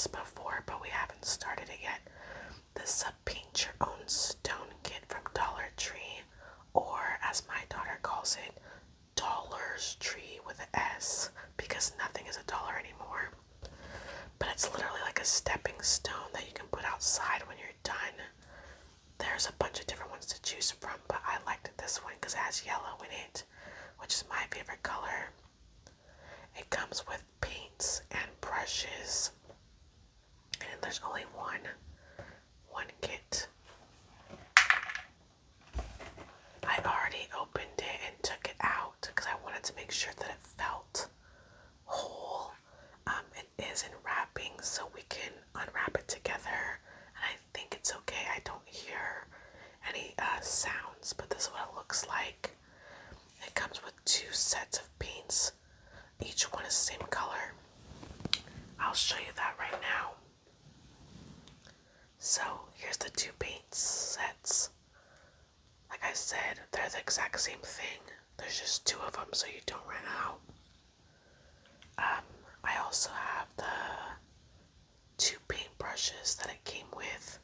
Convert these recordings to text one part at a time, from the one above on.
this before, but we haven't started it yet. This is a paint your own stone kit from Dollar Tree, or as my daughter calls it, Dollar's Tree with an S, because nothing is $1 anymore. But it's literally like a stepping stone that you can put outside when you're done. There's a bunch of different ones to choose from, but I liked this one because it has yellow in it, which is my favorite color. It comes with paints and brushes, and there's only one kit. I already opened it and took it out because I wanted to make sure that it felt whole. It is in wrapping, so we can unwrap it together, and I think it's okay. I don't hear any sounds, but this is what it looks like. It comes with 2 sets of paints. Each one is the same color. I'll show you that right now. So here's the 2 paint sets. Like I said, they're the exact same thing. There's just 2 of them so you don't run out. I also have the 2 paintbrushes that it came with,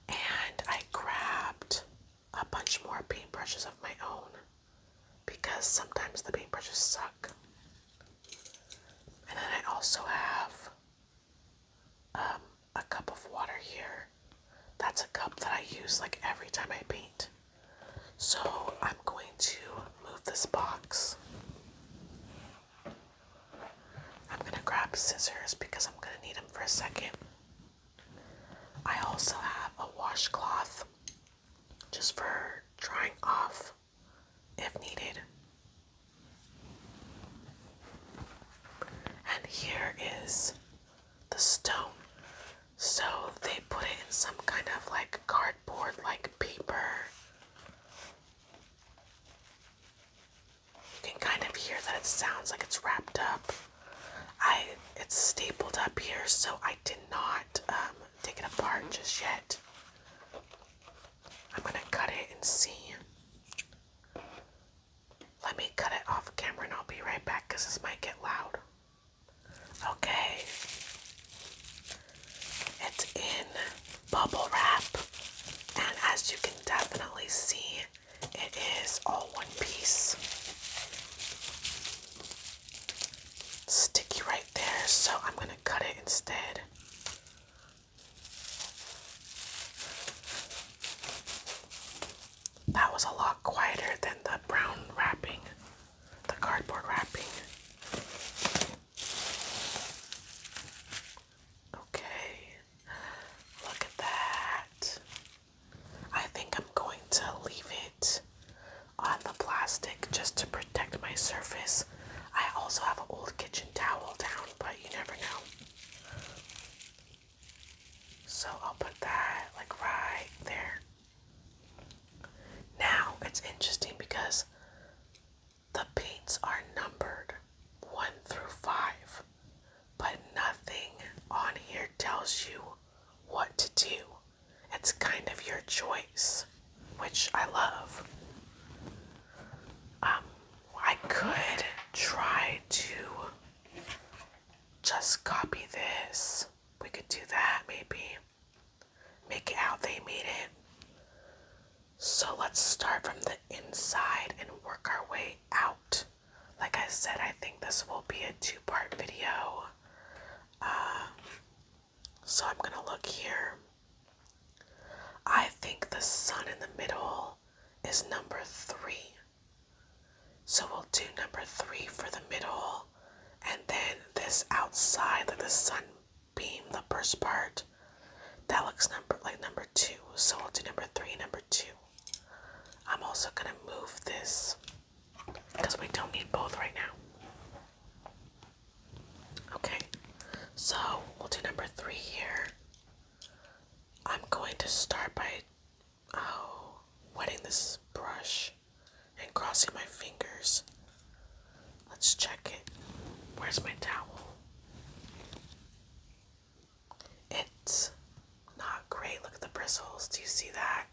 and I grabbed a bunch more paintbrushes of my own because sometimes the paintbrushes suck. And then I also have a cup of water here. That's a cup that I use like every time I paint. So I'm going to move this box. I'm going to grab scissors because I'm going to need them for a second. I also have a washcloth just for drying off if needed. And here is the stone. So they put it in some kind of like cardboard like paper. You can kind of hear that it sounds like it's wrapped up. It's stapled up here, so I did not take it apart just yet. I'm gonna cut it and see. Let me cut it off camera and I'll be right back because this might get loud. Okay. It's in bubble wrap, and as you can definitely see, it is all one piece. Sticky right there, so I'm gonna cut it instead. That was a lot quieter than the brown wrapping, the cardboard wrapping. Okay, look at that. I think I'm going to leave it on the plastic just to protect my surface. I also have an old kitchen towel down, but you never know. So I'll put that like right there. Now it's interesting because the paints are numbered 1 through 5, but nothing on here tells you what to do. It's kind of your choice, which I love. I could try to just copy this. We could do that maybe. Make it how they made it. So let's start from the inside and work our way out. Like I said, I think this will be a 2-part video. So I'm gonna look here. I think the sun in the middle is number 3. So we'll do number 3 for the middle, and then this outside, like the sunbeam, the first part, that looks number 2. So we'll do number 3, number 2. I'm also gonna move this because we don't need both right now. Okay, so we'll do number 3 here. I'm going to start by wetting this brush and crossing my fingers. Let's check it. Where's my towel? It's not great. Look at the bristles. Do you see that?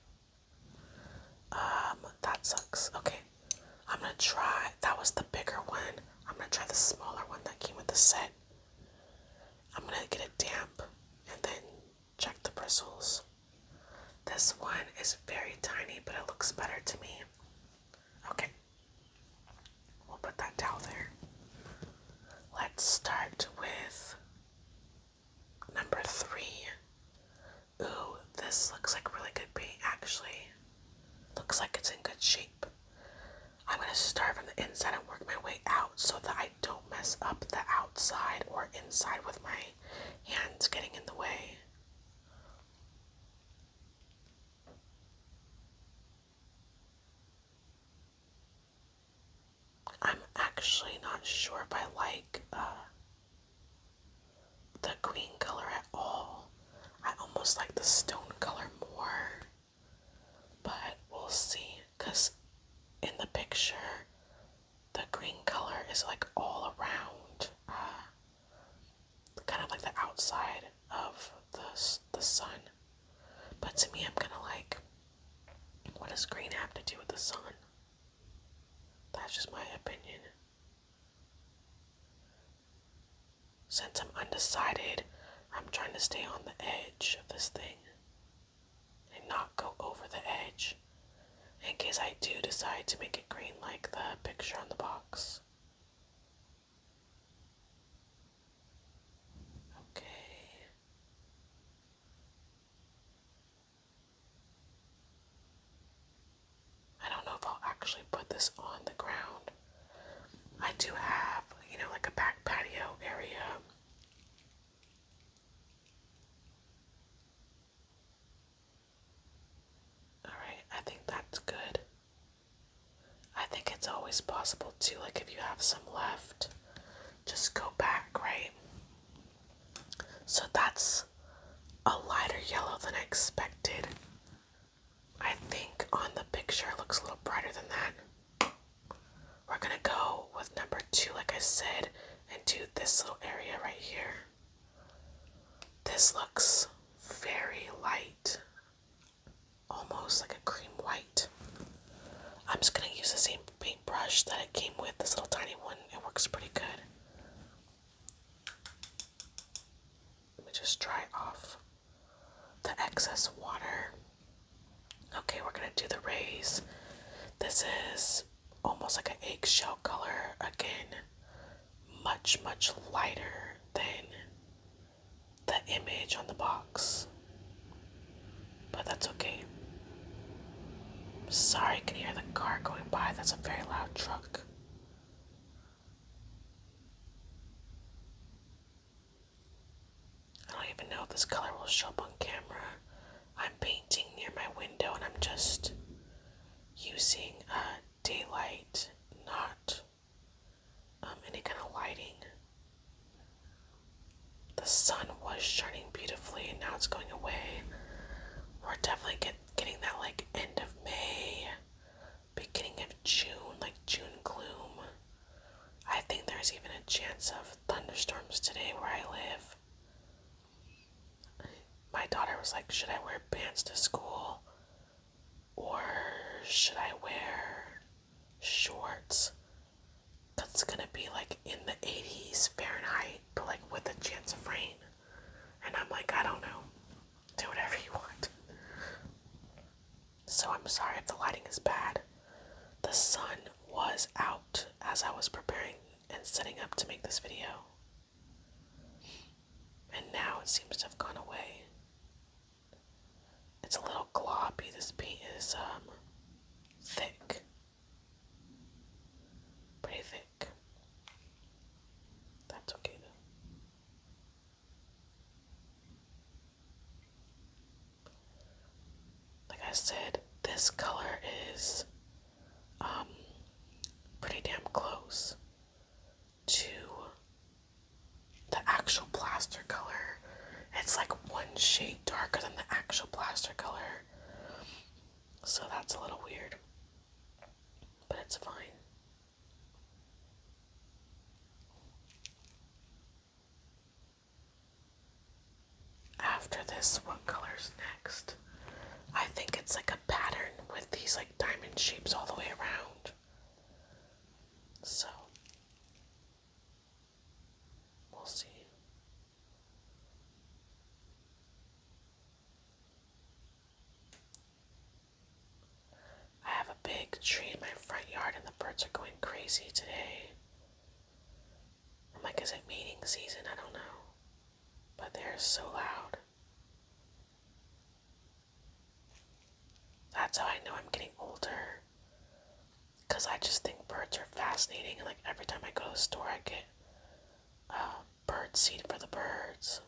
That sucks. Okay. I'm gonna try. That was the bigger one. I'm gonna try the smaller one that came with the set. I'm gonna get it damp bristles. This one is very tiny, but it looks better to me. Okay, we'll put that towel there. Let's start with number 3. Ooh, this looks like really good paint, actually. Looks like it's in good shape. I'm going to start from the inside and work my way out so that I don't mess up the outside or inside with my hands getting in the way. I'm actually not sure if I like the green color at all. I almost like the stone color more, but we'll see, because in the picture the green color is like all around, kind of like the outside of the sun. But to me, I'm kind of like, what does green have to do with the sun? That's just my opinion. Since I'm undecided, I'm trying to stay on the edge of this thing and not go over the edge in case I do decide to make it green like the picture on the box. Okay. I don't know if I'll actually put this on the ground. I do have, like a back patio area. Alright, I think that's good. I think it's always possible too, like if you have some left, just go back, right? So that's a lighter yellow than I expected. I think on the picture it looks a little brighter than that. We're gonna go with number 2, like I said, and do this little area right here. This looks very light, almost like a cream white. I'm just gonna use the same paintbrush that it came with, this little tiny one. It works pretty good. Let me just dry off the excess water. Okay, we're gonna do the rays. This is almost like an eggshell color. Again, much, much lighter than the image on the box. But that's okay. Sorry, you can hear the car going by. That's a very loud truck. I don't even know if this color will show up on camera. I'm painting near my window and I'm just using daylight, not any kind of lighting. The sun was shining beautifully and now it's going away. We're definitely getting that like end of May, beginning of June, like June gloom. I think there's even a chance of thunderstorms today where I live. My daughter was like, should I wear pants to school? Or should I wear shorts? That's gonna be like in the 80s Fahrenheit, but like with a chance of rain. And I'm like, I don't know. Do whatever you want. So I'm sorry if the lighting is bad. The sun was out as I was preparing and setting up to make this video. And now it seems to have gone away. It's a little gloppy. This paint is thick. Pretty thick. That's okay though. Like I said, this color is pretty damn close to the actual plaster color. It's like one shade darker than the actual plaster color. So that's a little weird. But it's fine. After this, what color's next? I think it's like a pattern with these like diamond shapes all the way around. So, we'll see. tree in my front yard and the birds are going crazy today. I'm like, is it mating season? I don't know. But they're so loud. That's how I know I'm getting older. Because I just think birds are fascinating. And like every time I go to the store, I get bird seed for the birds.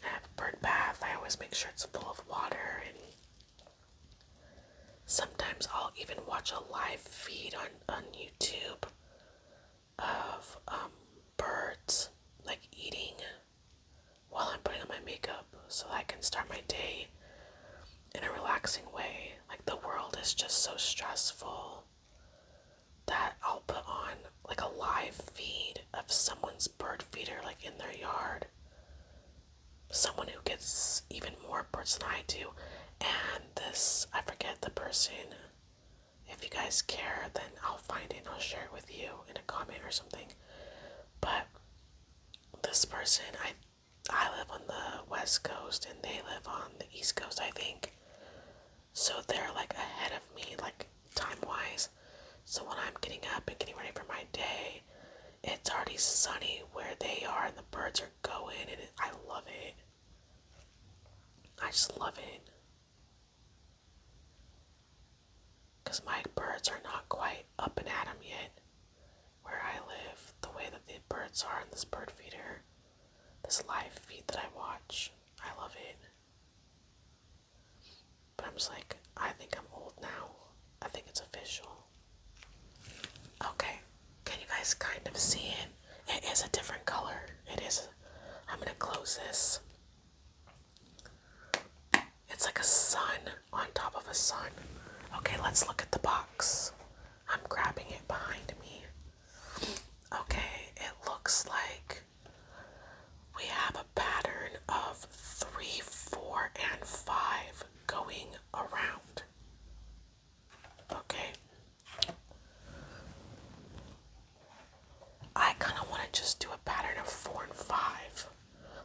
I have a bird bath. I always make sure it's full of water. And sometimes I'll even watch a live feed on YouTube of birds like eating while I'm putting on my makeup so I can start my day in a relaxing way. Like the world is just so stressful that I'll put on like a live feed of someone's bird feeder like in their yard. Someone who gets even more birds than I do. And this, I forget the person. If you guys care, then I'll find it and I'll share it with you in a comment or something. But this person, I live on the West Coast and they live on the East Coast, I think. So they're like ahead of me, like time-wise. So when I'm getting up and getting ready for my day, it's already sunny where they are and the birds are going and I love it. I just love it. Because my birds are not quite up and at 'em yet where I live, the way that the birds are in this bird feeder, this live feed that I watch. I love it. But I'm just like, I think I'm old now. I think it's official. Okay, can you guys kind of see it? It is a different color. It is. I'm gonna close this. It's like a sun on top of a sun. Okay, let's look at the box. I'm grabbing it behind me. Okay, it looks like we have a pattern of 3, 4, and 5 going around. Okay. I kind of want to just do a pattern of 4 and 5.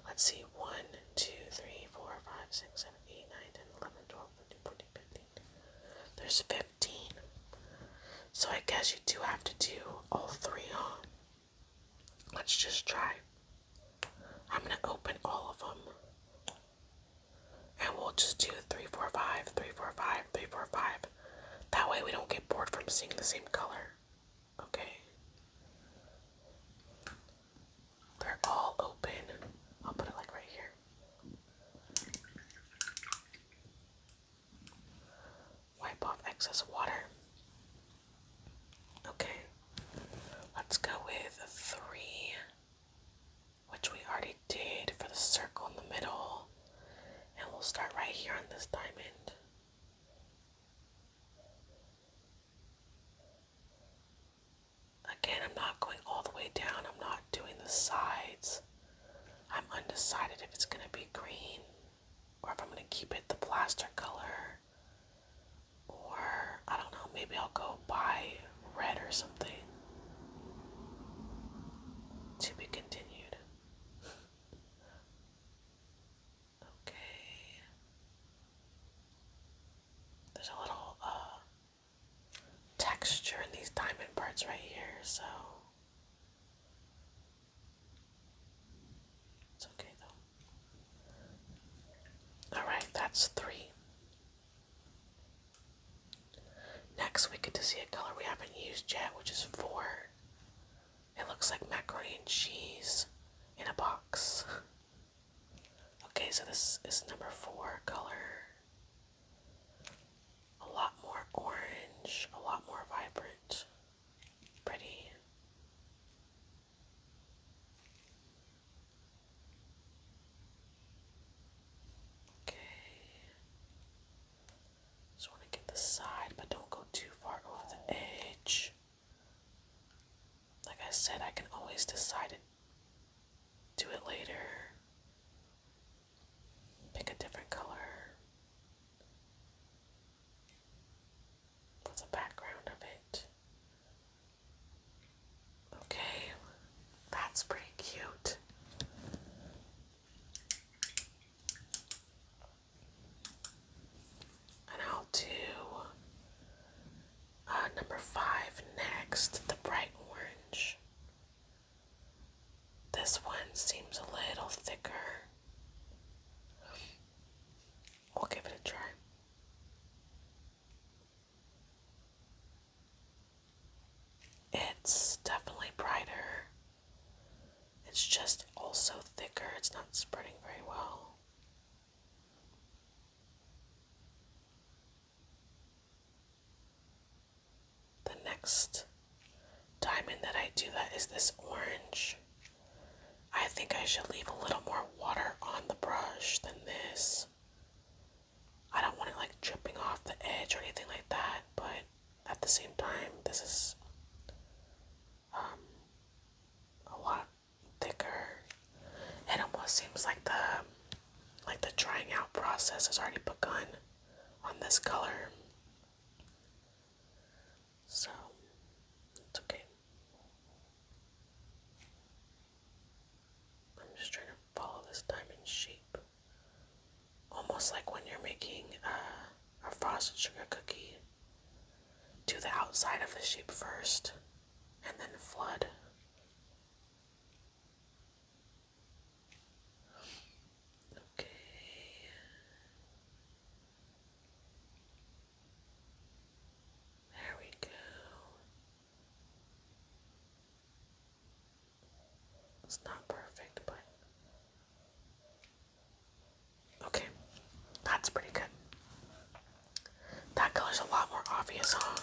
Let's see. 1, 2, 3, 4, 5, 6, 7, 8, 9, 10, 11, 12, 13, 14, 15. There's 15. So I guess you do have to do all 3 on. Let's just try. I'm going to open all of them. And we'll just do 3, 4, 5, 3, 4, 5, 3, 4, 5. That way we don't get bored from seeing the same color. Okay. They're all open. I'll put it like right here. Wipe off excess water. Okay. Let's go with 3, which we already did for the circle in the middle. And we'll start right here on this diamond. Again, I'm not going all the way down. I'm not doing the sides. I'm undecided if it's going to be green or if I'm going to keep it the plaster color. Or, I don't know, maybe I'll go buy red or something. To be continued. Okay. There's a little texture in these diamond parts right here, so it's okay though. Alright, that's 3. Next we get to see a color we haven't used yet, which is 4. It looks like macaroni and cheese in a box. Okay, so this is number 4 color. A lot more orange, a lot more vibrant. Pretty. Okay. Just want to get the side, but don't go too far over the edge. Like I said, I can always decide to do it later. Pick a different color for the background of it. Okay, that's pretty cute. And I'll do this one seems a little thicker. We'll give it a try. It's definitely brighter. It's just also thicker. It's not spreading very well. The next diamond that I do that is this orange. I think I should leave a little more water on the brush than this. I don't want it like dripping off the edge or anything like that, but at the same time, this is a lot thicker. It almost seems like the drying out process has already begun on this color. So it's okay. I'm just trying to follow this diamond shape. Almost like when you're making a frosted sugar cookie. Do the outside of the shape first, and then flood. Okay. There we go. It's not perfect, but okay. That's pretty good. That color's a lot more obvious, huh?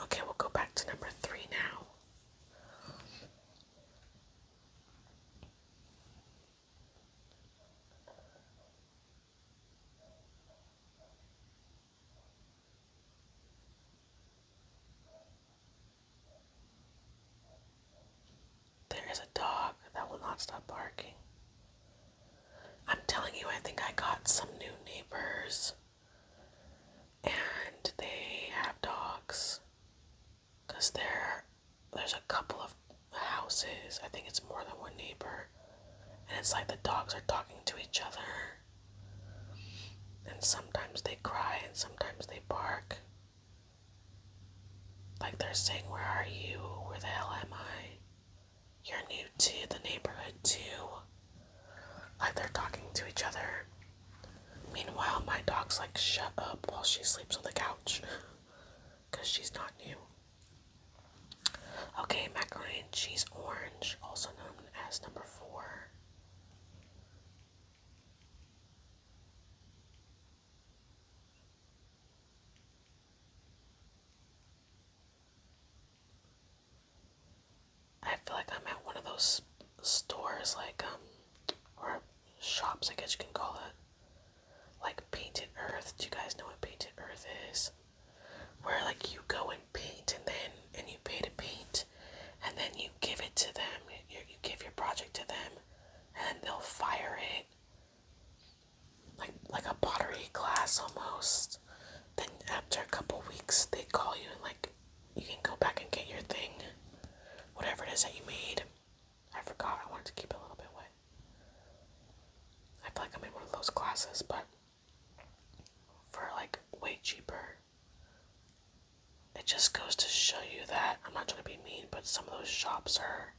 Okay, we'll go back to number 3 now. There is a dog that will not stop barking. I'm telling you, I think I got some new neighbors, and they have dogs. Because there's a couple of houses, I think it's more than one neighbor, and it's like the dogs are talking to each other. And sometimes they cry and sometimes they bark. Like they're saying, "Where are you? Where the hell am I? You're new to the neighborhood too." Like they're talking to each other. Meanwhile, my dog's like, "Shut up," while she sleeps on the couch. Because she's not new. Okay, macaroni and cheese orange, also known as number 4. I feel like I'm at one of those stores, like, or shops, I guess you can call it. Like Painted Earth. Do you guys know what Painted Earth is? Where, like, you go and paint and you pay to paint, and then you give it to them. You give your project to them, and they'll fire it. Like a pottery class almost. Then after a couple weeks, they call you and, like, you can go back and get your thing. Whatever it is that you made. I forgot. I wanted to keep it a little bit wet. I feel like I'm in one of those classes, but for like way cheaper. It just goes to show you that, I'm not trying to be mean, but some of those shops are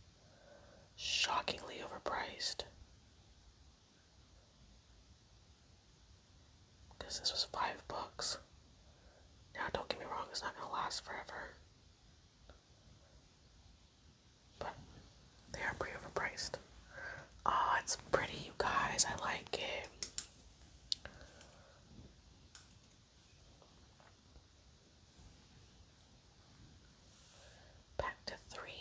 shockingly overpriced. Because this was $5. Now, don't get me wrong, it's not going to last forever. But they are pretty overpriced. Oh, it's pretty, you guys. I like it. Back to 3.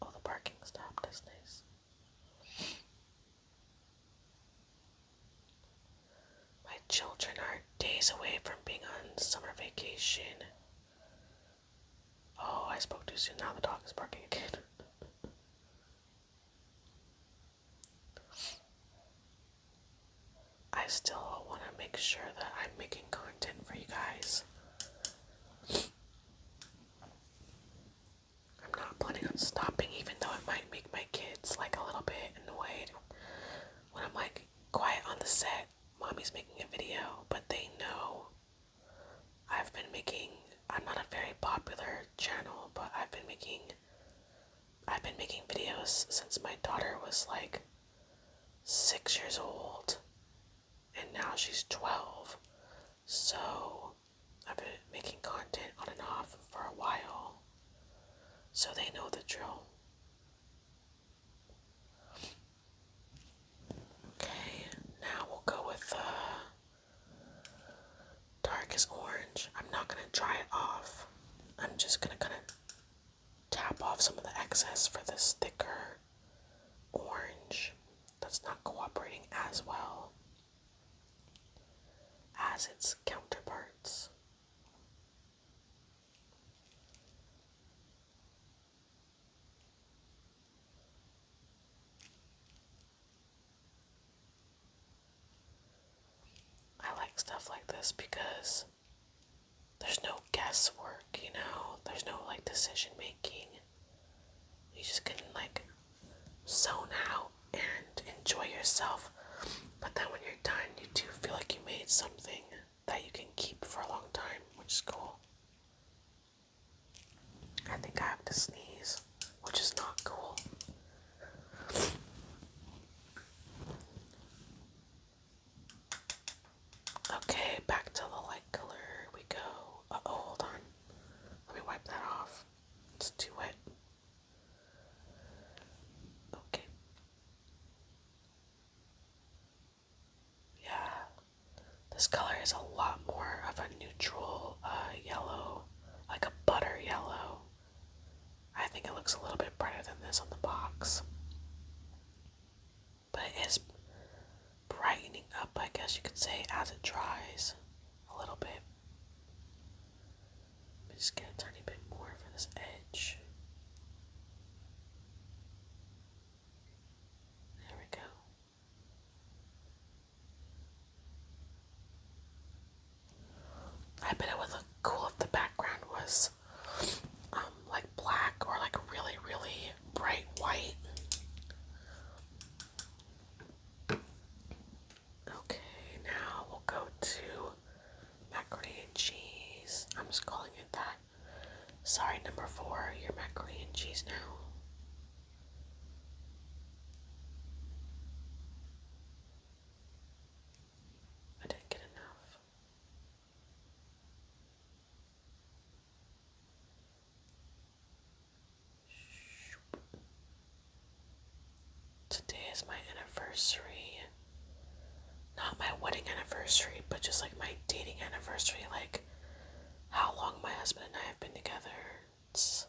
Oh, the barking stopped. That's nice. My children are days away from being on summer vacation. Oh, I spoke too soon. Now the dog is barking again. I still want to make sure that I'm making content for you guys. I'm not planning on stopping, even though it might make my kids like a little bit annoyed when I'm like quiet on the set. Mommy's making a video, but they know I've this since my daughter was like 6 years old, and now she's 12. So I've been making content on and off for a while, so they know the drill. Okay, now we'll go with darkest orange. I'm not gonna dry it off. I'm just gonna kind of tap off some of the excess for this thicker orange that's not cooperating as well as its counterparts. I like stuff like this because there's no guesswork, you know? There's no like decision making. You just can like zone out and enjoy yourself. But then when you're done, you do feel like you made something that you can keep for a long time, which is cool. I think I have to sneeze, which is not cool. Okay, back to the light color we go. Uh-oh, hold on. Let me wipe that off. It's too wet. Okay. Yeah. This color is a lot more of a neutral yellow, like a butter yellow. I think it looks a little bit brighter than this on the box. But it is brightening up, I guess you could say, as it dries a little bit. Let me just get a tiny bit more for this edge. There we go. I bet it would look cool if the background was like black or like really, really bright white. Okay, now we'll go to macaroni and cheese. I'm just calling it that. Sorry, number 4, your macaroni and cheese now. I didn't get enough. Today is my anniversary. Not my wedding anniversary, but just like my dating anniversary. Like how long my husband and I have been together. It's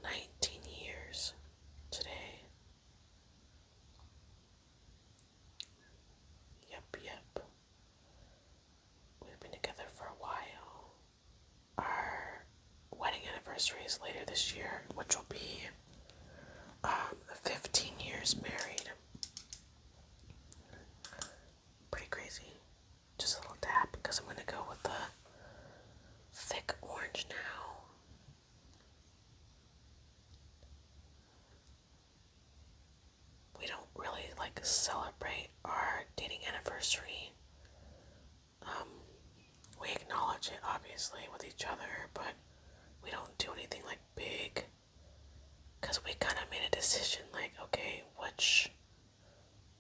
19 years today. Yep. We've been together for a while. Our wedding anniversary is later this year, which will be 15 years married. Pretty crazy. Just a little tap because I'm going to go with the thick orange now. We don't really like celebrate our dating anniversary. We acknowledge it obviously with each other, but we don't do anything like big because we kind of made a decision like, okay, which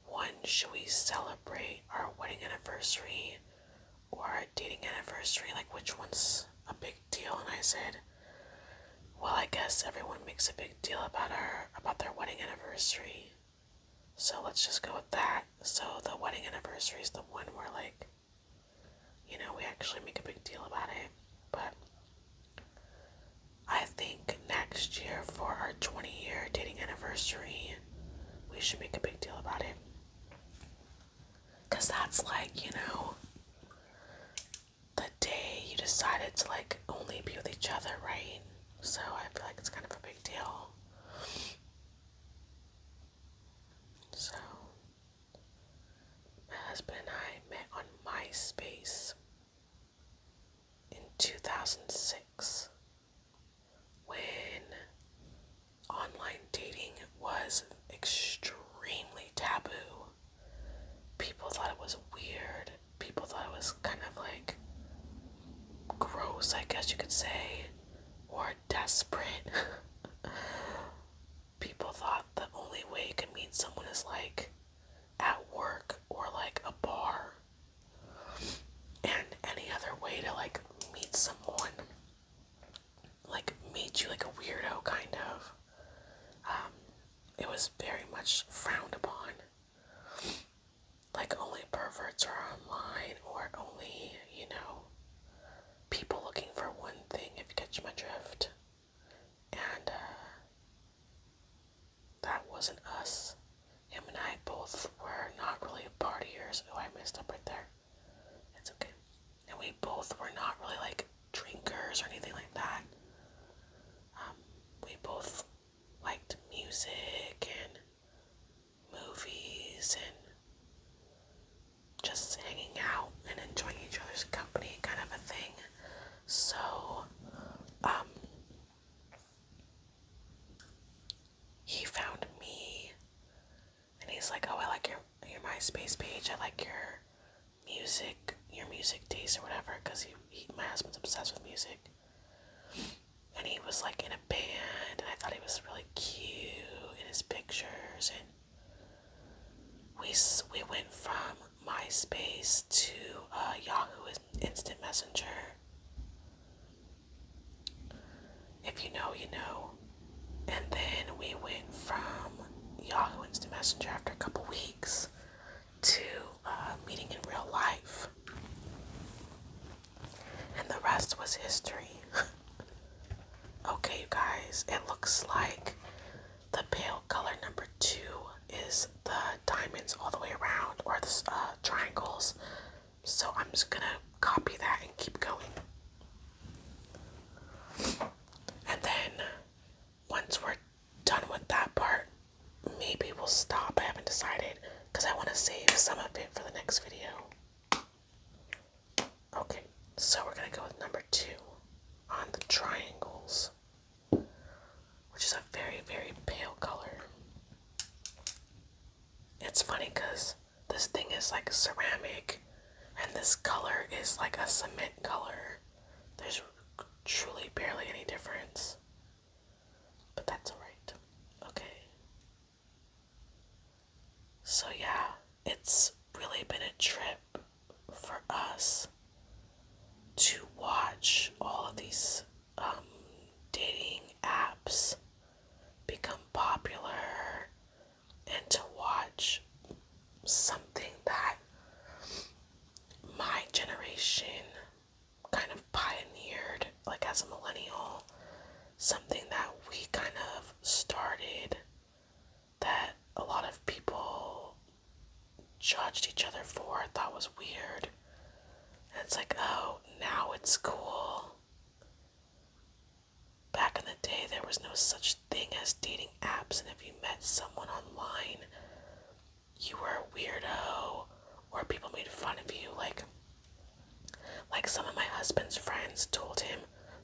one should we celebrate, our wedding anniversary or our dating anniversary? Like which one's a big deal? And I said, well, I guess everyone makes a big deal about their wedding anniversary. So let's just go with that. So the wedding anniversary is the one where like, you know, we actually make a big deal about it. But I think next year for our 20-year dating anniversary, we should make a big deal about it. Because that's like, you know, the day you decided to like only be with each other, right? So I feel like it's kind of a big deal. So, my husband and I met on MySpace in 2006 when online dating was extremely taboo. People thought it was weird. People thought it was kind of like gross, I guess you could say, or desperate. people thought the only way you can meet someone is like at work or like a bar. And any other way to like meet someone, like meet you like a weirdo kind of, it was very much frowned upon. Like only perverts are online, or only, people looking for one thing, if you catch my drift. And that wasn't us. Him and I both were not really partiers. Oh, I messed up right there. It's okay. And we both were not really like drinkers or anything like that. We both liked music and movies and just hanging out and enjoying each other's company, kind of a thing. So, he found me, and he's like, "Oh, I like your MySpace page. I like your music taste or whatever," because my husband's obsessed with music. And he was like in a band, and I thought he was really cute in his pictures, and we went from MySpace to Yahoo Instant Messenger. If you know, you know. And then we went from Yahoo Instant Messenger after a couple weeks to meeting in real life. And the rest was history. Okay, you guys, it looks like the pale color number 2 is the diamonds all the way around, or the triangles. So I'm just gonna copy that and keep going. And then once we're done with that part, maybe we'll stop. I haven't decided, because I want to save some of it for the next video. Okay, so we're gonna go with number 2 on the triangles, which is a very, very pale color. It's funny because this thing is like ceramic, and this color is like a cement color. There's truly barely any difference, but that's alright. Okay. So yeah, it's really been a trip for us to watch all of these dating apps become popular, and to watch something that my generation kind of pioneered, like as a millennial, something that we kind of started that a lot of people judged each other for, thought was weird. And it's like, oh, now it's cool. Back in the day, there was no such thing as dating apps, and if you met someone online, you were a weirdo, or people made fun of you. Like some of my husband's friends told him,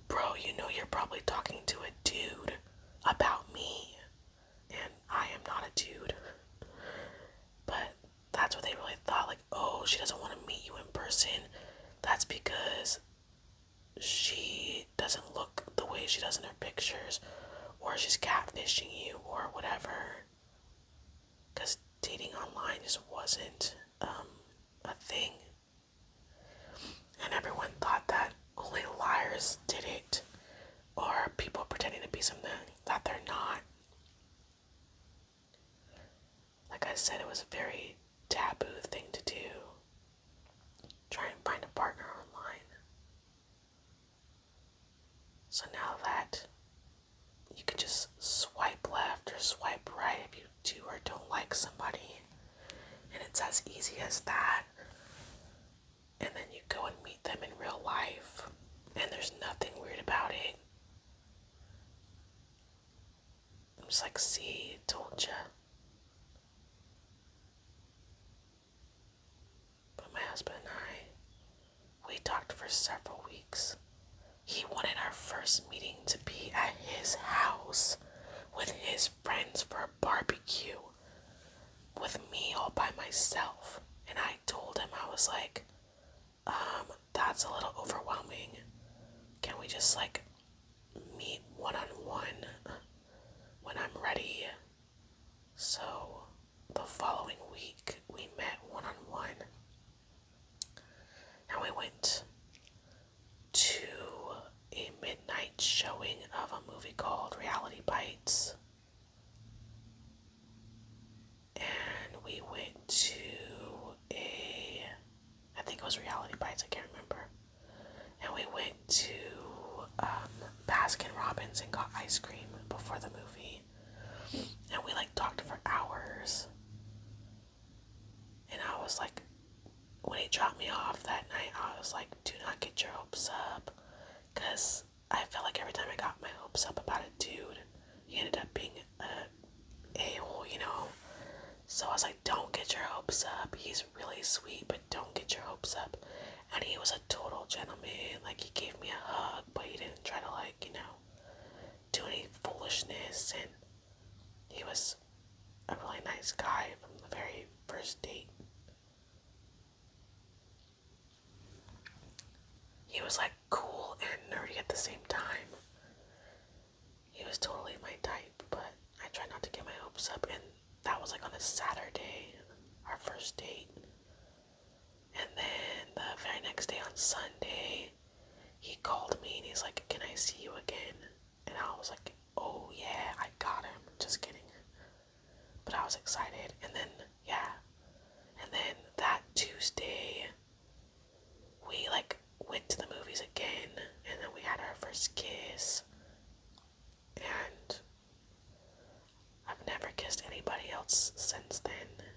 "Bro, you know you're probably talking to a dude about me," and I am not a dude. But that's what they really thought, like, oh, she doesn't want to meet you in person. That's because she doesn't look the way she does in her pictures, or she's catfishing you, or whatever. Because dating online just wasn't a thing. And everyone thought that only liars did it, or people pretending to be something that they're not. Like I said, it was a very taboo thing to do. Try and find a partner online. So now that you can just swipe left or swipe right if you do or don't like somebody, and it's as easy as that. And then you go and meet them in real life, and there's nothing weird about it. I'm just like, see, told ya. But my husband and we talked for several weeks. He wanted our first meeting to be at his house with his friends for a barbecue, with me all by myself. And I told him, I was like, that's a little overwhelming. Can we just like meet one-on-one when I'm ready. So the following week, we met one-on-one, and we went to a midnight showing of a movie called Reality Bites. And we went to I think it was Reality Bites, I can't remember. And we went to Baskin Robbins and got ice cream before the movie. And we talked for hours. And I was like, when he dropped me off that night, I was like, do not get your hopes up. Because I felt like every time I got my hopes up about a dude, he ended up being a-hole, So I was like, don't get your hopes up. He's really sweet, but don't get your hopes up. And he was a total gentleman. He gave me a hug, but he didn't try to, do any foolishness. And he was a really nice guy from the very first date. He was, cool and nerdy at the same time. He was totally my type, but I tried not to get my hopes up. And that was, on a Saturday, our first date. And then the very next day on Sunday, he called me and he's like, can I see you again? And I was like, oh yeah, I got him. Just kidding. But I was excited. And then, yeah. And then that Tuesday, we went to the movies again. And then we had our first kiss. And I've never kissed anybody else since then.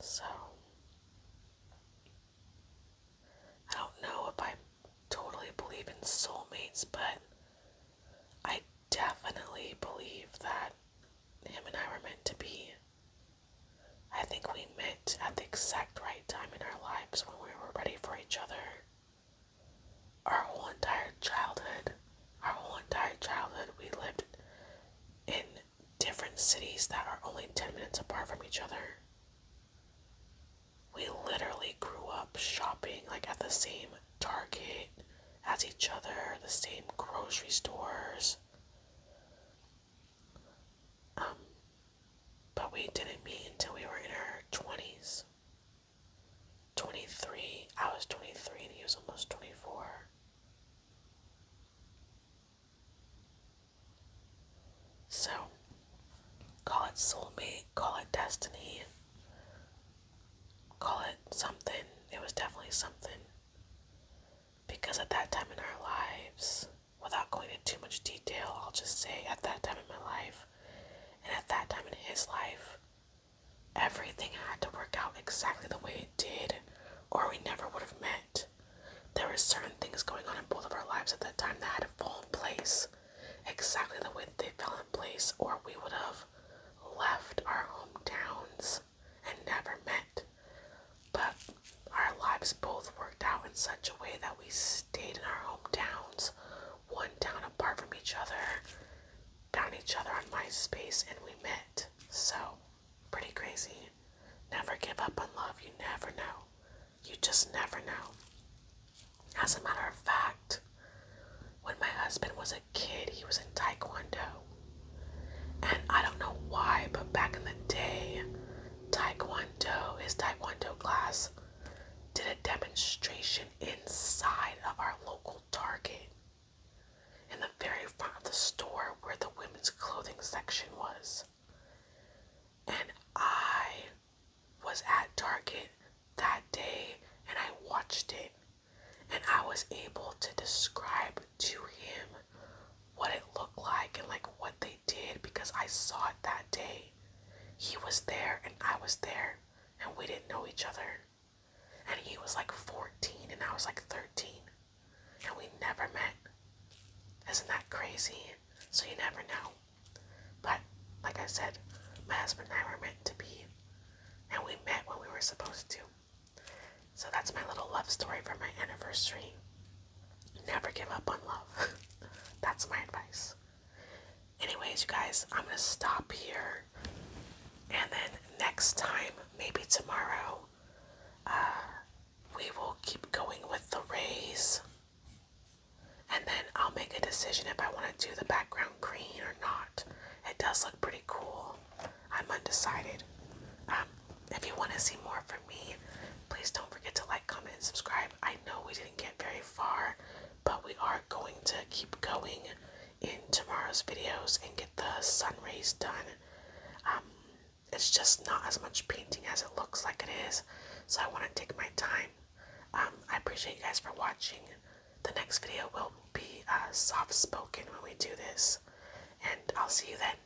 So I don't know if I totally believe in soulmates, but I definitely believe that him and I were meant to be. I think we met at the exact right time in our lives when we were ready for each other. Our whole entire childhood, we lived in different cities that are only 10 minutes apart from each other. We literally grew up shopping at the same Target as each other, the same grocery stores. But we didn't meet until we were in our 20s. 23, I was 23 and he was almost 24. So, call it soulmate, call it destiny, call it something. It was definitely something. Because at that time in our lives, without going into too much detail, I'll just say at that time in my life, and at that time in his life, everything had to work out exactly the way it did, or we never would have met. There were certain things going on in both of our lives at that time that had to fall in place exactly the way that they fell in place, or we would have left our hometowns and never met. But our lives both worked out in such a way that we stayed in our hometowns, one town apart from each other, found each other on MySpace, and we met. So, pretty crazy. Never give up on love. You never know. You just never know. As a matter of fact, when my husband was a kid, he was in Taekwondo. And I don't know why, but back in the day, his Taekwondo class did a demonstration inside of our local Target, in the very front of the store where the women's clothing section was. And I was at Target that day and I watched it, and I was able to describe to him what it looked like and what they did, because I saw it that day. He was there and I was there, and we didn't know each other. And he was 14 and I was 13, and we never met. Isn't that crazy? So you never know. But like I said, my husband and I were meant to be, and we met when we were supposed to. So that's my little love story for my anniversary. Never give up on love. That's my advice. Anyways, you guys, I'm going to stop here. And then next time, maybe tomorrow, we will keep going with the rays. And then I'll make a decision if I want to do the background green or not. it does look pretty cool. I'm undecided. If you want to see more from me, please don't forget to like, comment, and subscribe. I know we didn't get very far, but we are going to keep going in tomorrow's videos and get the sun rays done. It's just not as much painting as it looks like it is, so I want to take my time. I appreciate you guys for watching. The next video will be soft spoken when we do this, and I'll see you then.